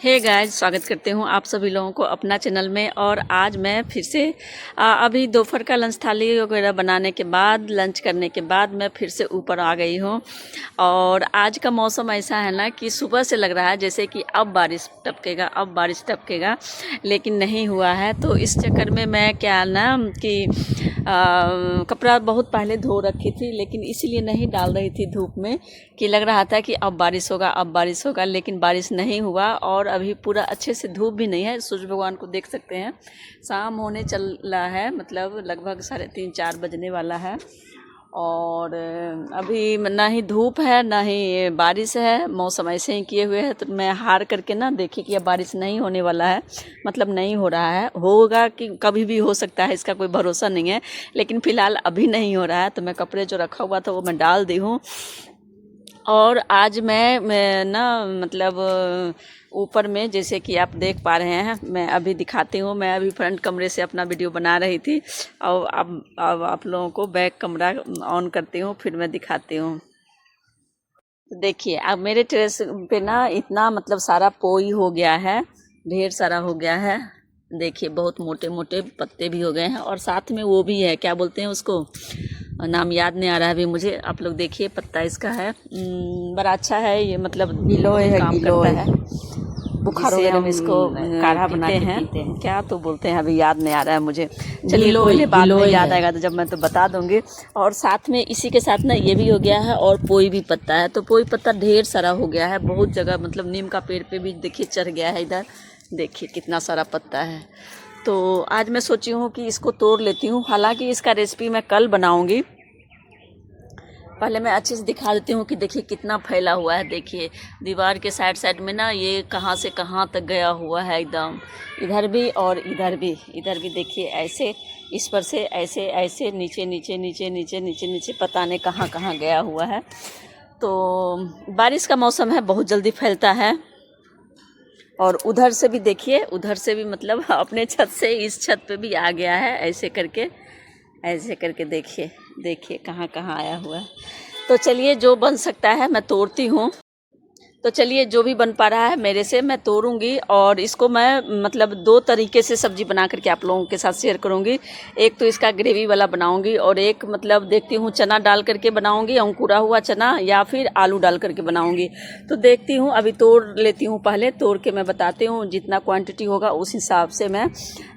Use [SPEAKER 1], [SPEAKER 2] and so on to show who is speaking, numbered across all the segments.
[SPEAKER 1] Hey guys, स्वागत करते हूँ आप सभी लोगों को अपना चैनल में। और आज मैं फिर से अभी दोपहर का लंच थाली वगैरह बनाने के बाद, लंच करने के बाद मैं फिर से ऊपर आ गई हूँ। और आज का मौसम ऐसा है ना कि सुबह से लग रहा है जैसे कि अब बारिश टपकेगा, अब बारिश टपकेगा, लेकिन नहीं हुआ है। तो इस चक्कर में मैं क्या ना कि कपड़ा बहुत पहले धो रखी थी, लेकिन इसीलिए नहीं डाल रही थी धूप में कि लग रहा था कि अब बारिश होगा, अब बारिश होगा, लेकिन बारिश नहीं हुआ। और अभी पूरा अच्छे से धूप भी नहीं है, सूरज भगवान को देख सकते हैं। शाम होने चल रहा है, मतलब लगभग 3:30-4 बजने वाला है। और अभी ना ही धूप है ना ही बारिश है, मौसम ऐसे ही किए हुए है। तो मैं हार करके ना देखी कि अब बारिश नहीं होने वाला है, मतलब नहीं हो रहा है। होगा कि कभी भी हो सकता है, इसका कोई भरोसा नहीं है, लेकिन फ़िलहाल अभी नहीं हो रहा है। तो मैं कपड़े जो रखा हुआ था वो मैं डाल दी हूँ। और आज मैं ना मतलब ऊपर में, जैसे कि आप देख पा रहे हैं, मैं अभी दिखाती हूँ। मैं अभी फ्रंट कमरे से अपना वीडियो बना रही थी, और अब आप लोगों को बैक कमरा ऑन करती हूँ, फिर मैं दिखाती हूँ। तो देखिए, अब मेरे टेरेस पे ना इतना मतलब सारा पोई हो गया है, ढेर सारा हो गया है। देखिए, बहुत मोटे मोटे पत्ते भी हो गए हैं, और साथ में वो भी है, क्या बोलते हैं उसको, नाम याद नहीं आ रहा है अभी मुझे। आप लोग देखिए, पत्ता इसका है, बड़ा अच्छा है ये, मतलब
[SPEAKER 2] गिलोय है,
[SPEAKER 1] काम
[SPEAKER 2] गिलोय
[SPEAKER 1] करता है। बुखार
[SPEAKER 2] जिसे
[SPEAKER 1] वगैरह
[SPEAKER 2] हम
[SPEAKER 1] में इसको
[SPEAKER 2] काढ़ा बना
[SPEAKER 1] पीते
[SPEAKER 2] के
[SPEAKER 1] हैं,
[SPEAKER 2] पीते हैं।
[SPEAKER 1] क्या तो बोलते हैं, अभी याद नहीं आ रहा है मुझे। चलिए, कोई
[SPEAKER 2] गिलोय
[SPEAKER 1] नहीं, बाद में
[SPEAKER 2] गिलोय
[SPEAKER 1] याद
[SPEAKER 2] है।
[SPEAKER 1] आएगा तो जब मैं तो बता दूंगी। और साथ में इसी के साथ ना ये भी हो गया है, और पोई भी पत्ता है। तो पोई पत्ता ढेर सारा हो गया है, बहुत जगह, मतलब नीम का पेड़ पे भी देखिए चढ़ गया है। इधर देखिए कितना सारा पत्ता है। तो आज मैं सोची हूँ कि इसको तोड़ लेती हूँ। हालांकि इसका रेसिपी मैं कल बनाऊंगी। पहले मैं अच्छे से दिखा देती हूँ कि देखिए कितना फैला हुआ है। देखिए दीवार के साइड साइड में ना ये कहाँ से कहाँ तक गया हुआ है एकदम, इधर भी और इधर भी। इधर भी देखिए ऐसे, इस पर से ऐसे ऐसे नीचे नीचे नीचे नीचे नीचे नीचे, पता नहीं कहाँ कहाँ गया हुआ है। तो बारिश का मौसम है, बहुत जल्दी फैलता है। और उधर से भी देखिए, उधर से भी मतलब अपने छत से इस छत पे भी आ गया है, ऐसे करके, ऐसे करके देखिए, देखिए कहाँ कहाँ आया हुआ है। तो चलिए, जो बन सकता है मैं तोड़ती हूँ। तो चलिए, जो भी बन पा रहा है मेरे से मैं तोड़ूंगी। और इसको मैं मतलब 2 तरीके से सब्जी बना करके आप लोगों के साथ शेयर करूंगी। एक तो इसका ग्रेवी वाला बनाऊंगी, और एक मतलब देखती हूँ चना डाल करके बनाऊंगी, अंकुरा हुआ चना, या फिर आलू डाल करके बनाऊंगी। तो देखती हूँ, अभी तोड़ लेती हूँ, पहले तोड़ के मैं बताती हूँ। जितना क्वांटिटी होगा उस हिसाब से मैं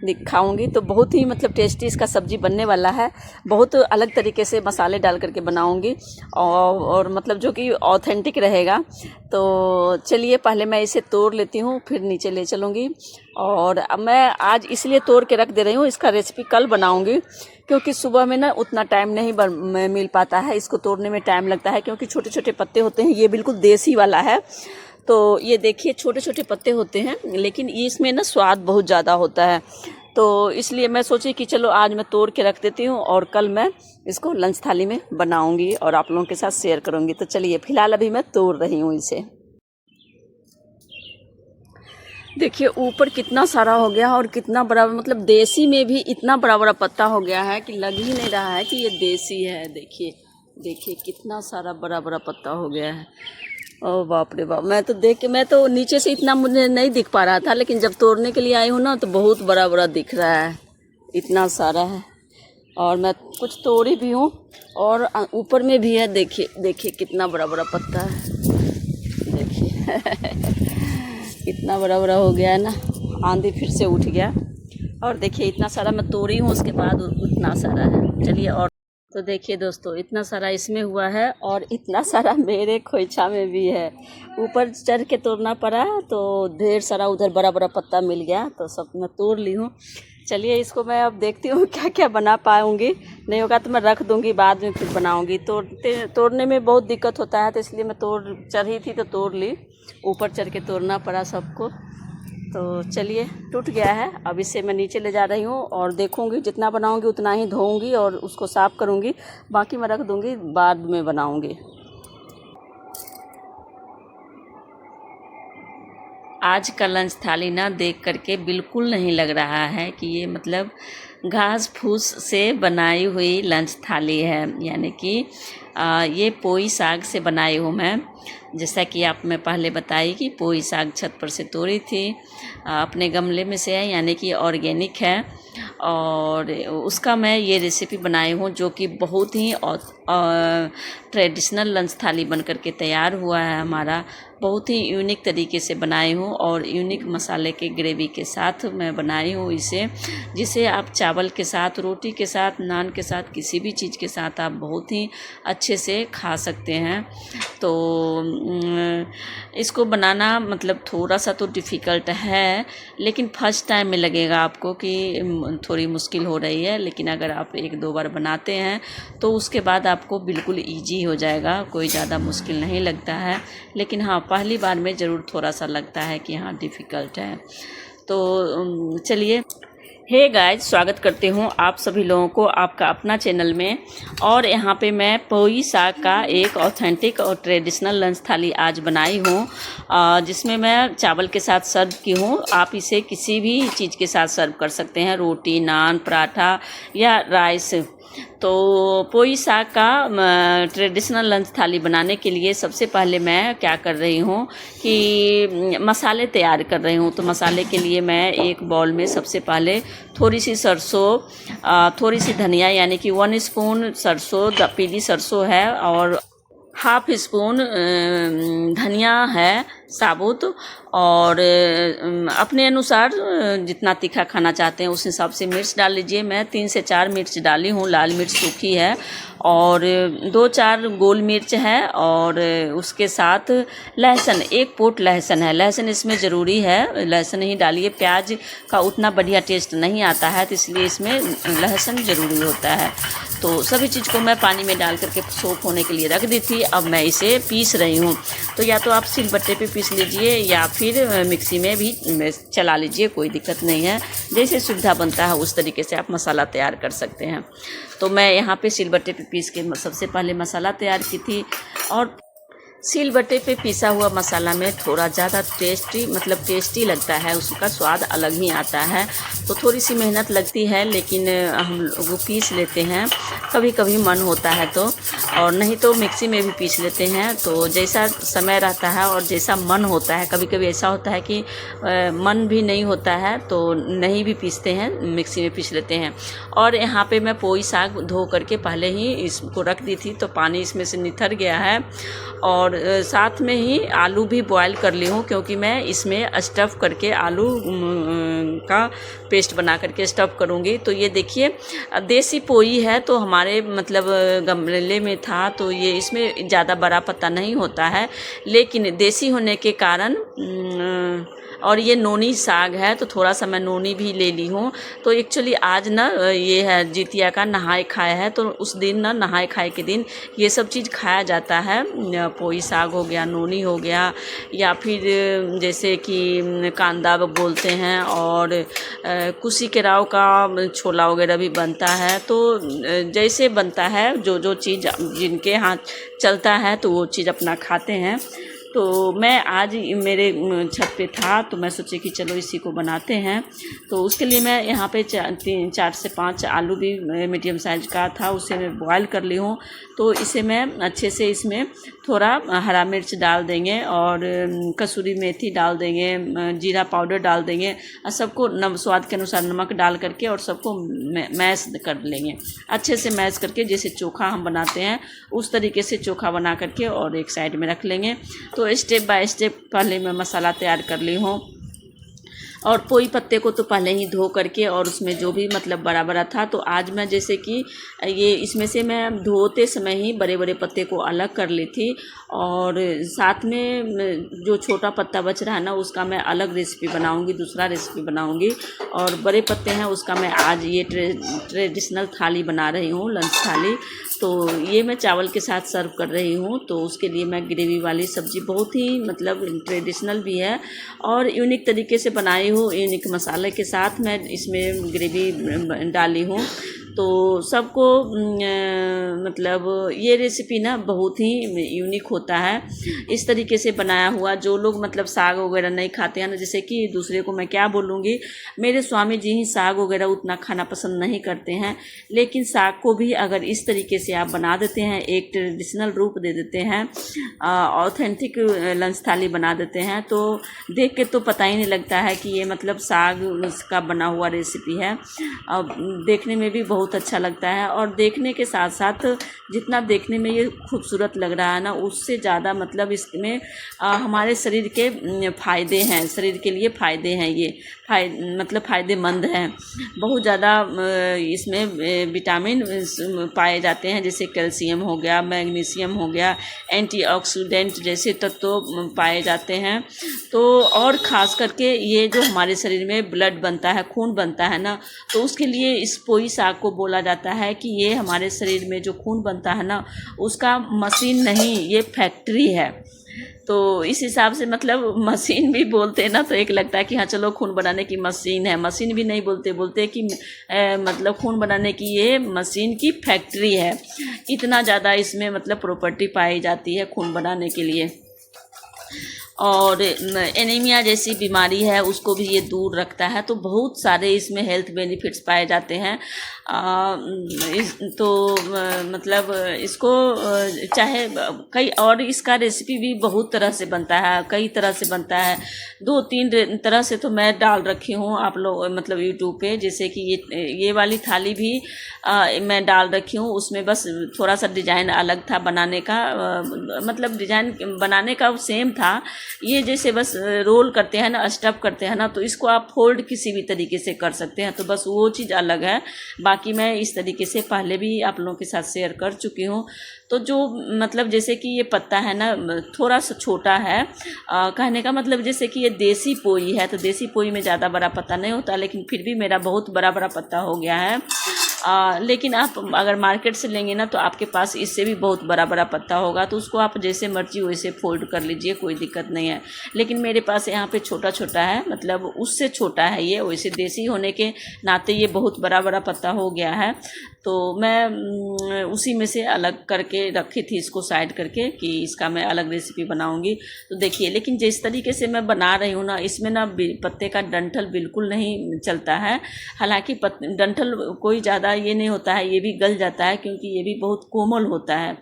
[SPEAKER 1] दिखाऊंगी। तो बहुत ही मतलब टेस्टी इसका सब्जी बनने वाला है। बहुत अलग तरीके से मसाले डाल करके बनाऊंगी, और मतलब जो कि ऑथेंटिक रहेगा। तो चलिए, पहले मैं इसे तोड़ लेती हूँ, फिर नीचे ले चलूँगी। और अब मैं आज इसलिए तोड़ के रख दे रही हूँ, इसका रेसिपी कल बनाऊँगी, क्योंकि सुबह में ना उतना टाइम नहीं मिल पाता है। इसको तोड़ने में टाइम लगता है, क्योंकि छोटे छोटे पत्ते होते हैं। ये बिल्कुल देसी वाला है। तो ये देखिए, छोटे छोटे पत्ते होते हैं, लेकिन इसमें ना स्वाद बहुत ज़्यादा होता है। तो इसलिए मैं सोची कि चलो आज मैं तोड़ के रख देती हूँ, और कल मैं इसको लंच थाली में बनाऊंगी और आप लोगों के साथ शेयर करूंगी। तो चलिए, फिलहाल अभी मैं तोड़ रही हूँ इसे। देखिए ऊपर कितना सारा हो गया, और कितना बड़ा, मतलब देसी में भी इतना बड़ा बड़ा पत्ता हो गया है कि लग ही नहीं रहा है कि ये देसी है। देखिए, देखिए कितना सारा बड़ा बड़ा पत्ता हो गया है। ओ बाप रे बाप, मैं तो देख के, मैं तो नीचे से इतना मुझे नहीं दिख पा रहा था, लेकिन जब तोड़ने के लिए आई हूँ ना, तो बहुत बड़ा बड़ा दिख रहा है, इतना सारा है। और मैं कुछ तोड़ी भी हूँ, और ऊपर में भी है। देखिए, देखिए कितना बड़ा बड़ा पत्ता है, देखिए कितना बड़ा बड़ा हो गया है ना। आंधी फिर से उठ गया। और देखिए इतना सारा मैं तोड़ी हूँ, उसके बाद उतना सारा है। चलिए, और तो देखिए दोस्तों, इतना सारा इसमें हुआ है, और इतना सारा मेरे खोइछा में भी है। ऊपर चढ़ के तोड़ना पड़ा, तो ढेर सारा उधर बड़ा बड़ा पत्ता मिल गया, तो सब मैं तोड़ ली हूँ। चलिए, इसको मैं अब देखती हूँ क्या क्या बना पाऊँगी। नहीं होगा तो मैं रख दूँगी, बाद में फिर बनाऊँगी। तोड़ने में बहुत दिक्कत होता है, तो इसलिए मैं चढ़ी थी तो तोड़ ली। ऊपर चढ़ के तोड़ना पड़ा सबको। तो चलिए, टूट गया है। अब इसे मैं नीचे ले जा रही हूँ, और देखूँगी जितना बनाऊँगी उतना ही धोऊँगी और उसको साफ़ करूँगी। बाकी मैं रख दूँगी, बाद में बनाऊँगी। आज का लंच थाली ना देख करके बिल्कुल नहीं लग रहा है कि ये मतलब घास फूस से बनाई हुई लंच थाली है। यानी कि ये पोई साग से बनाई हूँ मैं। जैसा कि आप मैं पहले बताई कि पोई साग छत पर से तोड़ी थी, अपने गमले में से है, यानी कि ऑर्गेनिक है। और उसका मैं ये रेसिपी बनाई हूँ जो कि बहुत ही ट्रेडिशनल लंच थाली बन कर के तैयार हुआ है हमारा। बहुत ही यूनिक तरीके से बनाई हूँ और यूनिक मसाले के ग्रेवी के साथ मैं बनाई हूँ इसे, जिसे आप चावल के साथ, रोटी के साथ, नान के साथ, किसी भी चीज़ के साथ आप बहुत ही अच्छे से खा सकते हैं। तो इसको बनाना मतलब थोड़ा सा तो डिफ़िकल्ट है, लेकिन फर्स्ट टाइम में लगेगा आपको कि थोड़ी मुश्किल हो रही है, लेकिन अगर आप एक दो बार बनाते हैं तो उसके बाद आपको बिल्कुल ईजी हो जाएगा, कोई ज़्यादा मुश्किल नहीं लगता है। लेकिन हाँ, पहली बार में ज़रूर थोड़ा सा लगता है कि हाँ डिफ़िकल्ट है। तो चलिए, हे गाइज, स्वागत करती हूँ आप सभी लोगों को आपका अपना चैनल में। और यहाँ पे मैं पोई साग का एक ऑथेंटिक और ट्रेडिशनल लंच थाली आज बनाई हूँ, जिसमें मैं चावल के साथ सर्व की हूँ। आप इसे किसी भी चीज़ के साथ सर्व कर सकते हैं, रोटी, नान, पराठा या राइस। तो पोई साग का ट्रेडिशनल लंच थाली बनाने के लिए सबसे पहले मैं क्या कर रही हूँ कि मसाले तैयार कर रही हूँ। तो मसाले के लिए मैं एक बाउल में सबसे पहले थोड़ी सी सरसों, थोड़ी सी धनिया, यानी कि 1 स्पून सरसों, पीली सरसों है, और हाफ स्पून धनिया है साबुत, और अपने अनुसार जितना तीखा खाना चाहते हैं उस हिसाब से मिर्च डाल लीजिए। मैं 3 से 4 मिर्च डाली हूँ, लाल मिर्च सूखी है, और 2-4 गोल मिर्च है, और उसके साथ लहसुन, 1 पोट लहसुन है। लहसुन इसमें ज़रूरी है, लहसुन ही डालिए, प्याज का उतना बढ़िया टेस्ट नहीं आता है, तो इसलिए इसमें लहसुन ज़रूरी होता है। तो सभी चीज़ को मैं पानी में डाल करके सोख होने के लिए रख दी थी। अब मैं इसे पीस रही हूँ। तो या तो आप सिलबट्टे पे पीस लीजिए या फिर मिक्सी में भी चला लीजिए, कोई दिक्कत नहीं है। जैसे सुविधा बनता है उस तरीके से आप मसाला तैयार कर सकते हैं। तो मैं यहाँ पे सिलबट्टे पे पीस के सबसे पहले मसाला तैयार की थी। और सिलबट्टे पे पिसा हुआ मसाला में थोड़ा ज़्यादा टेस्टी लगता है, उसका स्वाद अलग ही आता है। तो थोड़ी सी मेहनत लगती है, लेकिन हम लोग पीस लेते हैं, कभी कभी मन होता है तो, और नहीं तो मिक्सी में भी पीस लेते हैं। तो जैसा समय रहता है और जैसा मन होता है, कभी कभी ऐसा होता है कि मन भी नहीं होता है तो नहीं भी पीसते हैं, मिक्सी में पीस लेते हैं। और यहाँ पे मैं पोई साग धो करके पहले ही इसको रख दी थी, तो पानी इसमें से निथर गया है। और साथ में ही आलू भी बॉयल कर ली हूँ, क्योंकि मैं इसमें स्टफ़ करके आलू का पेस्ट बना करके स्टफ़ करूँगी। तो ये देखिए, देसी पोई है, तो हमारे मतलब गमले में था, तो ये इसमें ज़्यादा बड़ा पत्ता नहीं होता है, लेकिन देसी होने के कारण और ये नोनी साग है, तो थोड़ा सा मैं नोनी भी ले ली हूँ। तो एक्चुअली आज ना ये है जितिया का नहाए खाए है, तो उस दिन ना नहाए खाए के दिन ये सब चीज़ खाया जाता है। पोई साग हो गया, नोनी हो गया, या फिर जैसे कि कांदा बोलते हैं, और कुसी के राव का छोला वगैरह भी बनता है। तो जैसे बनता है, जो चीज़ जिनके हाथ चलता है तो वो चीज़ अपना खाते हैं। तो मैं आज मेरे छत पे था, तो मैं सोची कि चलो इसी को बनाते हैं। तो उसके लिए मैं यहाँ पे 4 से 5 आलू भी मीडियम साइज़ का था, उसे मैं बॉयल कर ली हूँ। तो इसे मैं अच्छे से, इसमें थोड़ा हरा मिर्च डाल देंगे, और कसूरी मेथी डाल देंगे, जीरा पाउडर डाल देंगे, और सबको स्वाद के अनुसार नमक डाल करके और सबको मैश कर लेंगे। अच्छे से मैश करके, जैसे चोखा हम बनाते हैं उस तरीके से चोखा बना करके और एक साइड में रख लेंगे। तो स्टेप बाय स्टेप पहले मैं मसाला तैयार कर ली हूँ। और पोई पत्ते को तो पहले ही धो करके, और उसमें जो भी मतलब बड़ा बड़ा था, तो आज मैं जैसे कि ये इसमें से मैं धोते समय ही बड़े बड़े पत्ते को अलग कर ली थी, और साथ में जो छोटा पत्ता बच रहा है ना, उसका मैं अलग रेसिपी बनाऊंगी, दूसरा रेसिपी बनाऊंगी। और बड़े पत्ते हैं उसका मैं आज ये ट्रेडिशनल थाली बना रही हूँ, लंच थाली। तो ये मैं चावल के साथ सर्व कर रही हूँ। तो उसके लिए मैं ग्रेवी वाली सब्ज़ी, बहुत ही मतलब ट्रेडिशनल भी है और यूनिक तरीके से बनाई हूँ, यूनिक मसाले के साथ मैं इसमें ग्रेवी डाली हूँ। तो सबको मतलब ये रेसिपी ना बहुत ही यूनिक होता है। इस तरीके से बनाया हुआ जो लोग मतलब साग वगैरह नहीं खाते हैं ना, जैसे कि दूसरे को मैं क्या बोलूँगी, मेरे स्वामी जी ही साग वगैरह उतना खाना पसंद नहीं करते हैं, लेकिन साग को भी अगर इस तरीके से आप बना देते हैं, एक ट्रेडिशनल रूप दे देते हैं, ऑथेंटिक लंच थाली बना देते हैं, तो देख के तो पता ही नहीं लगता है कि ये मतलब साग का बना हुआ रेसिपी है। देखने में भी बहुत अच्छा लगता है, और देखने के साथ साथ जितना देखने में ये खूबसूरत लग रहा है ना, उससे ज़्यादा मतलब इसमें हमारे शरीर के फ़ायदे हैं, शरीर के लिए फ़ायदे हैं, ये मतलब फ़ायदेमंद हैं। बहुत ज़्यादा इसमें विटामिन पाए जाते हैं, जैसे कैल्शियम हो गया, मैग्नीशियम हो गया, एंटीऑक्सीडेंट जैसे तत्व पाए जाते हैं। तो और ख़ास करके ये जो हमारे शरीर में ब्लड बनता है, खून बनता है ना, तो उसके लिए इस पोई साग को बोला जाता है कि ये हमारे शरीर में जो खून बनता है ना, उसका मशीन नहीं, ये फैक्ट्री है। तो इस हिसाब से मतलब मशीन भी बोलते हैं ना, तो एक लगता है कि हाँ चलो खून बनाने की मशीन है, मशीन भी नहीं बोलते कि मतलब खून बनाने की ये मशीन की फैक्ट्री है। इतना ज़्यादा इसमें मतलब प्रॉपर्टी पाई जाती है खून बनाने के लिए। और एनीमिया जैसी बीमारी है उसको भी ये दूर रखता है। तो बहुत सारे इसमें हेल्थ बेनिफिट्स पाए जाते हैं। मतलब इसको चाहे कई और इसका रेसिपी भी बहुत तरह से बनता है, कई तरह से बनता है, 2-3 तरह से तो मैं डाल रखी हूँ आप लोग मतलब यूट्यूब पे। जैसे कि ये वाली थाली भी मैं डाल रखी हूँ, उसमें बस थोड़ा सा डिज़ाइन अलग था बनाने का, मतलब डिज़ाइन बनाने का सेम था। ये जैसे बस रोल करते हैं ना, स्टफ करते हैं ना, तो इसको आप फोल्ड किसी भी तरीके से कर सकते हैं, तो बस वो चीज़ अलग है। बाकी मैं इस तरीके से पहले भी आप लोगों के साथ शेयर कर चुकी हूँ। तो जो मतलब जैसे कि ये पत्ता है ना थोड़ा सा छोटा है, कहने का मतलब जैसे कि ये देसी पोई है, तो देसी पोई में ज़्यादा बड़ा पत्ता नहीं होता, लेकिन फिर भी मेरा बहुत बड़ा पत्ता हो गया है। लेकिन आप अगर मार्केट से लेंगे ना, तो आपके पास इससे भी बहुत बड़ा पत्ता होगा, तो उसको आप जैसे मर्जी वैसे फोल्ड कर लीजिए, कोई दिक्कत नहीं है। लेकिन मेरे पास यहाँ पे छोटा छोटा है, मतलब उससे छोटा है ये, वैसे देसी होने के नाते ये बहुत बड़ा पत्ता हो गया है। तो मैं उसी में से अलग करके रखी थी इसको साइड करके कि इसका मैं अलग रेसिपी बनाऊंगी। तो देखिए, लेकिन जिस तरीके से मैं बना रही हूँ ना, इसमें ना पत्ते का डंठल बिल्कुल नहीं चलता है। हालांकि डंठल कोई ज़्यादा ये नहीं होता है, ये भी गल जाता है क्योंकि ये भी बहुत कोमल होता है,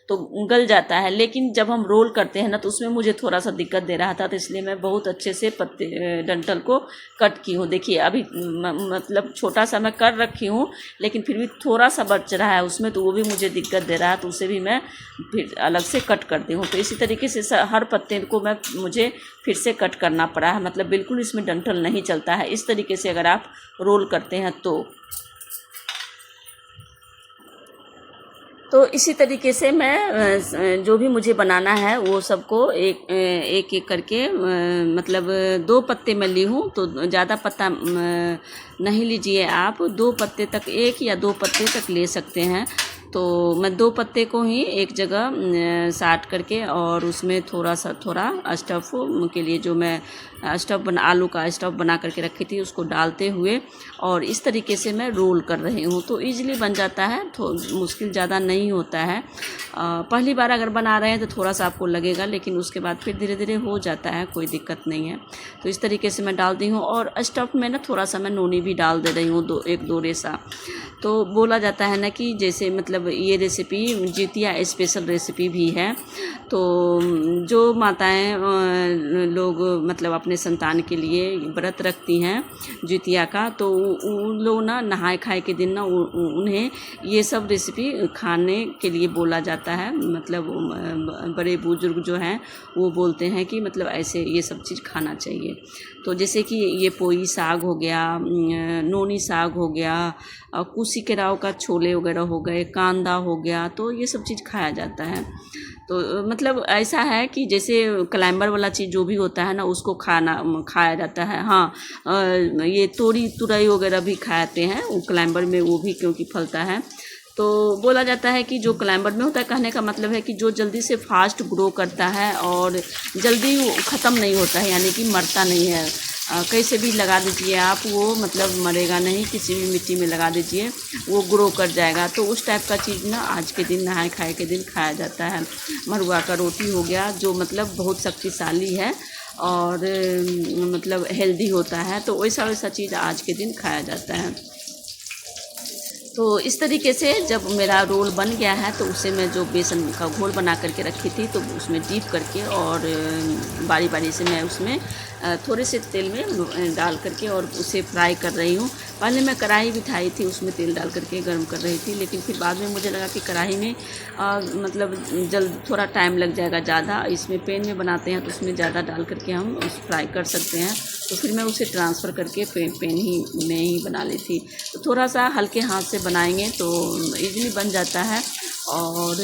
[SPEAKER 1] तो गल जाता है। लेकिन जब हम रोल करते हैं ना, तो उसमें मुझे थोड़ा सा दिक्कत दे रहा था, तो इसलिए मैं बहुत अच्छे से पत्ते डंठल को कट की हूँ। देखिए अभी मतलब छोटा सा मैं कर रखी हूँ, लेकिन फिर भी थोड़ा सा बच रहा है उसमें, तो वो भी मुझे दिक्कत दे रहा है, तो उसे भी मैं फिर अलग से कट करती हूँ। तो इसी तरीके से हर पत्ते को मुझे फिर से कट करना पड़ा है, मतलब बिल्कुल इसमें डंठल नहीं चलता है। इस तरीके से अगर आप रोल करते हैं तो इसी तरीके से मैं जो भी मुझे बनाना है वो सबको एक करके मतलब 2 पत्ते मैं ली हूँ, तो ज़्यादा पत्ता नहीं लीजिए आप, 2 पत्ते तक, 1 या 2 पत्ते तक ले सकते हैं। तो मैं 2 पत्ते को ही एक जगह साट करके और उसमें थोड़ा स्टफ़ के लिए जो मैं आलू का स्टफ़ बना करके रखी थी उसको डालते हुए और इस तरीके से मैं रोल कर रही हूँ। तो ईजिली बन जाता है, तो मुश्किल ज़्यादा नहीं होता है। पहली बार अगर बना रहे हैं तो थोड़ा सा आपको लगेगा, लेकिन उसके बाद फिर धीरे धीरे हो जाता है, कोई दिक्कत नहीं है। तो इस तरीके से मैं डालती हूँ और स्टफ़ में ना थोड़ा सा मैं नोनी भी डाल दे रही हूँ, 1-2 रेसा। तो बोला जाता है ना कि जैसे मतलब ये रेसिपी जितिया स्पेशल रेसिपी भी है। तो जो माताएं लोग मतलब अपने संतान के लिए व्रत रखती हैं जितिया का, तो उन लोग ना नहाए खाए के दिन ना उन्हें ये सब रेसिपी खाने के लिए बोला जाता है। मतलब बड़े बुजुर्ग जो हैं वो बोलते हैं कि मतलब ऐसे ये सब चीज़ खाना चाहिए। तो जैसे कि ये पोई साग हो गया, नोनी साग हो गया, कुसी के राव का छोले वगैरह हो गए, कांदा हो गया, तो ये सब चीज़ खाया जाता है। तो मतलब ऐसा है कि जैसे क्लाइंबर वाला चीज़ जो भी होता है ना उसको खाया जाता है। हाँ, ये तोरी तुरई वगैरह भी खाते हैं वो क्लाइंबर में, वो भी क्योंकि फलता है। तो बोला जाता है कि जो क्लाइंबर में होता है, कहने का मतलब है कि जो जल्दी से फास्ट ग्रो करता है और जल्दी ख़त्म नहीं होता है, यानी कि मरता नहीं है। कैसे भी लगा दीजिए आप, वो मतलब मरेगा नहीं, किसी भी मिट्टी में लगा दीजिए वो ग्रो कर जाएगा। तो उस टाइप का चीज़ ना आज के दिन नहाए खाए के दिन खाया जाता है। मरुआ का रोटी हो गया जो मतलब बहुत शक्तिशाली है और मतलब हेल्दी होता है, तो वैसा वैसा चीज़ आज के दिन खाया जाता है। तो इस तरीके से जब मेरा रोल बन गया है तो उसे मैं जो बेसन का घोल बना करके रखी थी तो उसमें डीप करके और बारी बारी से मैं उसमें थोड़े से तेल में डाल करके और उसे फ्राई कर रही हूँ। पहले मैं कढ़ाई बिठाई थी, उसमें तेल डाल करके गर्म कर रही थी, लेकिन फिर बाद में मुझे लगा कि कढ़ाई में मतलब जल्द थोड़ा टाइम लग जाएगा ज़्यादा, इसमें पैन में बनाते हैं तो उसमें ज़्यादा डाल करके हम उस फ्राई कर सकते हैं। तो फिर मैं उसे ट्रांसफ़र करके पैन ही में ही बना ली थी। तो थोड़ा सा हल्के हाथ से बनाएंगे तो इजीली बन जाता है और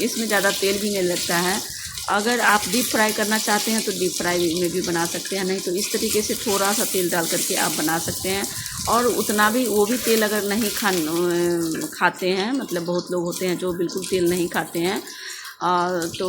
[SPEAKER 1] इसमें ज़्यादा तेल भी नहीं लगता है। अगर आप डीप फ्राई करना चाहते हैं तो डीप फ्राई में भी बना सकते हैं, नहीं तो इस तरीके से थोड़ा सा तेल डाल करके आप बना सकते हैं। और उतना भी वो भी तेल अगर नहीं खाते हैं, मतलब बहुत लोग होते हैं जो बिल्कुल तेल नहीं खाते हैं, तो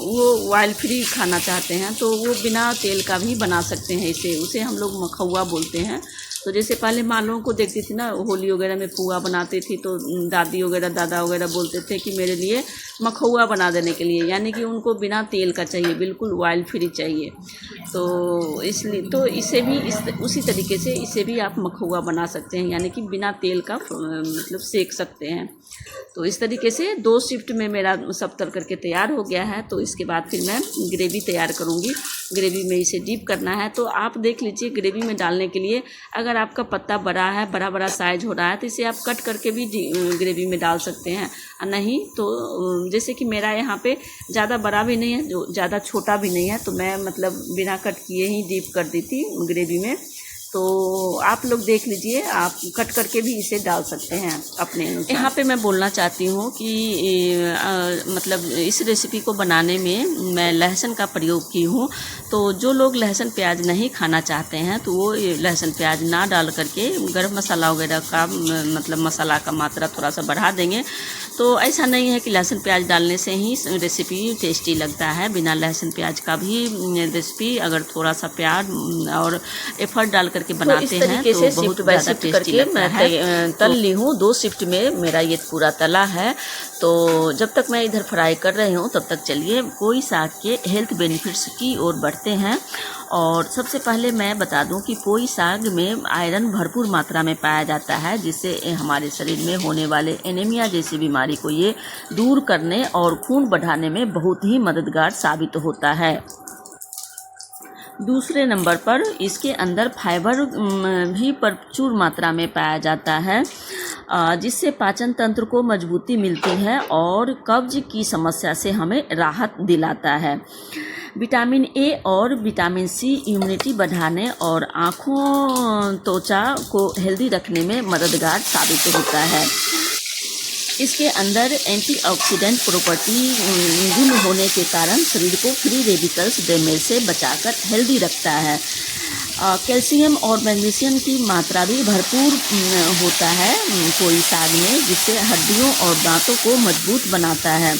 [SPEAKER 1] वो ऑयल फ्री खाना चाहते हैं तो वो बिना तेल का भी बना सकते हैं। उसे हम लोग मखौवा बोलते हैं। तो जैसे पहले माँ लोगों को देखती थी ना, होली वगैरह में पुआ बनाती थी तो दादी वगैरह दादा वगैरह बोलते थे कि मेरे लिए मखौवा बना देने के लिए, यानी कि उनको बिना तेल का चाहिए, बिल्कुल ऑयल फ्री चाहिए। तो इसलिए तो इसे भी उसी तरीके से इसे भी आप मखौवा बना सकते हैं, यानी कि बिना तेल का मतलब सेक सकते हैं। तो इस तरीके से 2 शिफ्ट में मेरा सब तल करके तैयार हो गया है। तो इसके बाद फिर मैं ग्रेवी तैयार करूँगी। ग्रेवी में इसे डीप करना है तो आप देख लीजिए, ग्रेवी में डालने के लिए अगर आपका पत्ता बड़ा है, बड़ा साइज हो रहा है तो इसे आप कट करके भी ग्रेवी में डाल सकते हैं। नहीं तो जैसे कि मेरा यहाँ पे ज़्यादा बड़ा भी नहीं है, जो ज़्यादा छोटा भी नहीं है, तो मैं मतलब बिना कट किए ही डीप कर दी थी ग्रेवी में। तो आप लोग देख लीजिए, आप कट करके भी इसे डाल सकते हैं अपने अनुसार। यहाँ पे मैं बोलना चाहती हूँ कि मतलब इस रेसिपी को बनाने में मैं लहसुन का प्रयोग की हूँ। तो जो लोग लहसुन प्याज नहीं खाना चाहते हैं तो वो लहसुन प्याज ना डाल करके गरम मसाला वगैरह का मतलब मसाला का मात्रा थोड़ा सा बढ़ा देंगे। तो ऐसा नहीं है कि लहसुन प्याज डालने से ही रेसिपी टेस्टी लगता है, बिना लहसुन प्याज का भी रेसिपी अगर थोड़ा सा प्याज और एफर्ट डाल करके बनाते हैं तो बहुत ज़्यादा टेस्टी लगता है। तल ली हूँ 2 शिफ्ट में मेरा ये पूरा तला है। तो जब तक मैं इधर फ्राई कर रही हूँ तब तक चलिए पोई साग के हेल्थ बेनिफिट्स की ओर बढ़ते हैं। और सबसे पहले मैं बता दूं कि पोई साग में आयरन भरपूर मात्रा में पाया जाता है, जिससे हमारे शरीर में होने वाले एनीमिया जैसी बीमारी को ये दूर करने और खून बढ़ाने में बहुत ही मददगार साबित होता है। दूसरे नंबर पर इसके अंदर फाइबर भी प्रचुर मात्रा में पाया जाता है, जिससे पाचन तंत्र को मजबूती मिलती है और कब्ज की समस्या से हमें राहत दिलाता है। विटामिन ए और विटामिन सी इम्यूनिटी बढ़ाने और आँखों त्वचा को हेल्दी रखने में मददगार साबित होता है। इसके अंदर एंटीऑक्सीडेंट प्रॉपर्टी गुण होने के कारण शरीर को फ्री रेडिकल्स डैमेज से बचाकर हेल्दी रखता है। कैल्शियम और मैग्नीशियम की मात्रा भी भरपूर होता है पोई साग में, जिससे हड्डियों और दांतों को मजबूत बनाता है।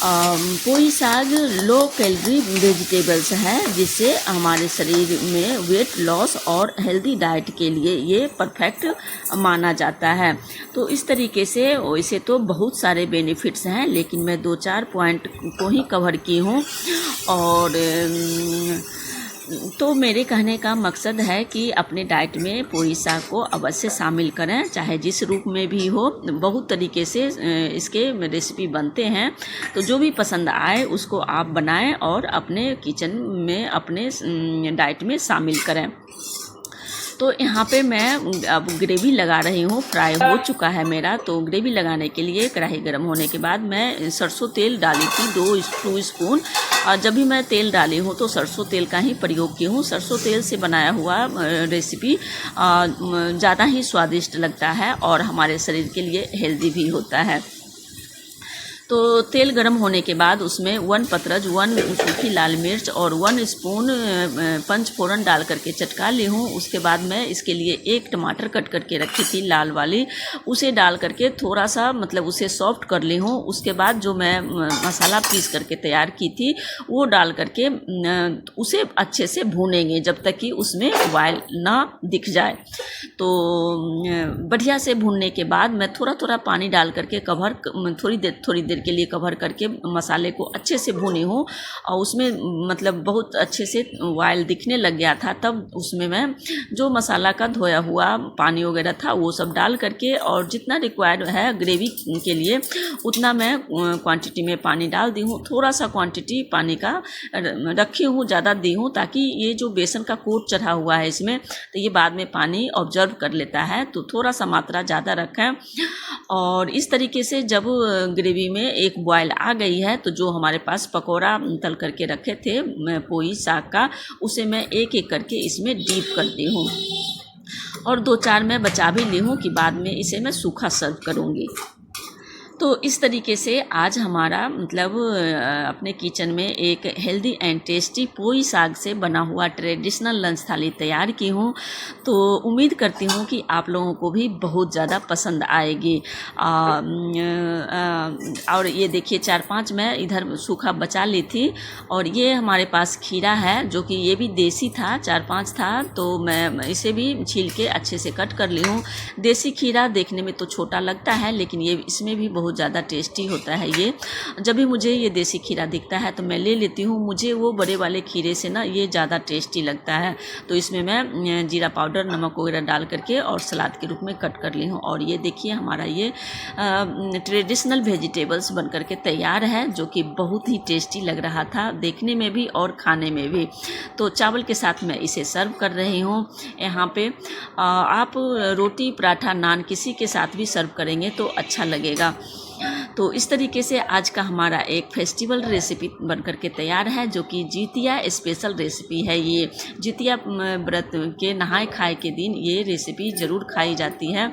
[SPEAKER 1] पोई साग लो कैलोरी वेजिटेबल्स है, जिससे हमारे शरीर में वेट लॉस और हेल्दी डाइट के लिए ये परफेक्ट माना जाता है। तो इस तरीके से वैसे तो बहुत सारे बेनिफिट्स हैं, लेकिन मैं 2-4 पॉइंट को ही कवर की हूँ। और तो मेरे कहने का मकसद है कि अपने डाइट में पोई साग को अवश्य शामिल करें, चाहे जिस रूप में भी हो। बहुत तरीके से इसके रेसिपी बनते हैं, तो जो भी पसंद आए उसको आप बनाएं और अपने किचन में अपने डाइट में शामिल करें। तो यहाँ पे मैं अब ग्रेवी लगा रही हूँ। फ्राई हो चुका है मेरा, तो ग्रेवी लगाने के लिए कढ़ाई गर्म होने के बाद मैं सरसों तेल डाली थी 2 स्पून। जब भी मैं तेल डाली हूँ तो सरसों तेल का ही प्रयोग की हूँ। सरसों तेल से बनाया हुआ रेसिपी ज़्यादा ही स्वादिष्ट लगता है और हमारे शरीर के लिए हेल्दी भी होता है। तो तेल गरम होने के बाद उसमें 1 पतरज, 1 सूखी लाल मिर्च और 1 स्पून पंचफोरन डाल करके चटका ली हूँ। उसके बाद मैं इसके लिए 1 टमाटर कट करके रखी थी लाल वाली, उसे डाल करके थोड़ा सा मतलब उसे सॉफ्ट कर ली हूँ। उसके बाद जो मैं मसाला पीस करके तैयार की थी वो डाल करके उसे अच्छे से भूनेंगे जब तक कि उसमें ऑयल ना दिख जाए। तो बढ़िया से भूनने के बाद मैं थोड़ा थोड़ा पानी डाल करके थोड़ी देर के लिए कवर करके मसाले को अच्छे से भूनी हूँ। और उसमें मतलब बहुत अच्छे से ऑयल दिखने लग गया था, तब उसमें मैं जो मसाला का धोया हुआ पानी वगैरह था वो सब डाल करके, और जितना रिक्वायर्ड है ग्रेवी के लिए उतना मैं क्वांटिटी में पानी डाल दी हूँ। थोड़ा सा क्वांटिटी पानी का रखी हूँ, ज़्यादा दी हूँ ताकि ये जो बेसन का कोट चढ़ा हुआ है इसमें, तो ये बाद में पानी ऑब्जर्व कर लेता है, तो थोड़ा सा मात्रा ज़्यादा रखें। और इस तरीके से जब ग्रेवी में एक बॉयल आ गई है तो जो हमारे पास पकौड़ा तल करके रखे थे पोई साग का, उसे मैं एक एक करके इसमें डीप करती हूँ और 2-4 मैं बचा भी ली हूँ कि बाद में इसे मैं सूखा सर्व करूँगी। तो इस तरीके से आज हमारा मतलब अपने किचन में एक हेल्दी एंड टेस्टी पोई साग से बना हुआ ट्रेडिशनल लंच थाली तैयार की हूँ। तो उम्मीद करती हूँ कि आप लोगों को भी बहुत ज़्यादा पसंद आएगी। और ये देखिए 4-5 मैं इधर सूखा बचा ली थी, और ये हमारे पास खीरा है जो कि ये भी देसी था, 4-5 था, तो मैं इसे भी छील के अच्छे से कट कर ली हूँ। देसी खीरा देखने में तो छोटा लगता है लेकिन ये इसमें भी बहुत ज़्यादा टेस्टी होता है। ये जब भी मुझे ये देसी खीरा दिखता है तो मैं ले लेती हूँ, मुझे वो बड़े वाले खीरे से ना ये ज़्यादा टेस्टी लगता है। तो इसमें मैं जीरा पाउडर, नमक वगैरह डाल करके और सलाद के रूप में कट कर ली हूँ। और ये देखिए हमारा ये ट्रेडिशनल वेजिटेबल्स बन करके तैयार है, जो कि बहुत ही टेस्टी लग रहा था देखने में भी और खाने में भी। तो चावल के साथ मैं इसे सर्व कर रही हूँ यहाँ पे। आप रोटी, पराठा, नान किसी के साथ भी सर्व करेंगे तो अच्छा लगेगा। तो इस तरीके से आज का हमारा एक फेस्टिवल रेसिपी बनकर के तैयार है, जो कि जितिया स्पेशल रेसिपी है। ये जितिया व्रत के नहाए खाए के दिन ये रेसिपी ज़रूर खाई जाती है।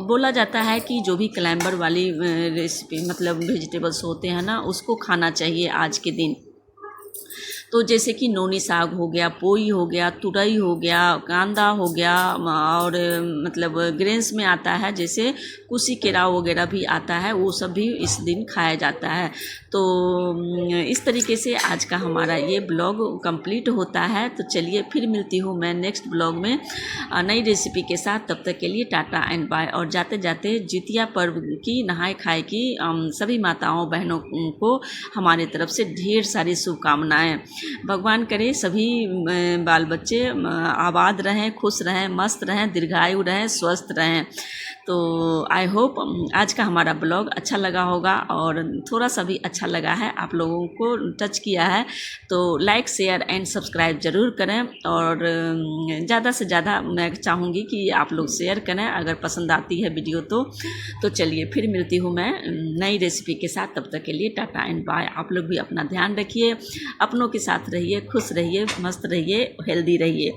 [SPEAKER 1] बोला जाता है कि जो भी क्लाइंबर वाली रेसिपी मतलब वेजिटेबल्स होते हैं ना, उसको खाना चाहिए आज के दिन। तो जैसे कि नोनी साग हो गया, पोई हो गया, तुरई हो गया, कांदा हो गया, और मतलब ग्रेन्स में आता है जैसे कुसी केराव वगैरह भी आता है, वो सब भी इस दिन खाया जाता है। तो इस तरीके से आज का हमारा ये ब्लॉग कंप्लीट होता है। तो चलिए फिर मिलती हूँ मैं नेक्स्ट ब्लॉग में नई रेसिपी के साथ। तब तक के लिए टाटा एंड बाय। और जाते जाते जितिया पर्व की नहाए खाए की सभी माताओं बहनों को हमारे तरफ से ढेर सारी शुभकामनाएं। भगवान करे सभी बाल बच्चे आबाद रहें, खुश रहें, मस्त रहें, दीर्घायु रहें, स्वस्थ रहें। तो आई होप आज का हमारा ब्लॉग अच्छा लगा होगा, और थोड़ा सा भी अच्छा लगा है, आप लोगों को टच किया है, तो लाइक, शेयर एंड सब्सक्राइब ज़रूर करें। और ज़्यादा से ज़्यादा मैं चाहूँगी कि आप लोग शेयर करें अगर पसंद आती है वीडियो तो चलिए फिर मिलती हूँ मैं नई रेसिपी के साथ। तब तक के लिए टाटा एंड बाय। आप लोग भी अपना ध्यान रखिए, अपनों के साथ रहिए, खुश रहिए, मस्त रहिए, हेल्दी रहिए।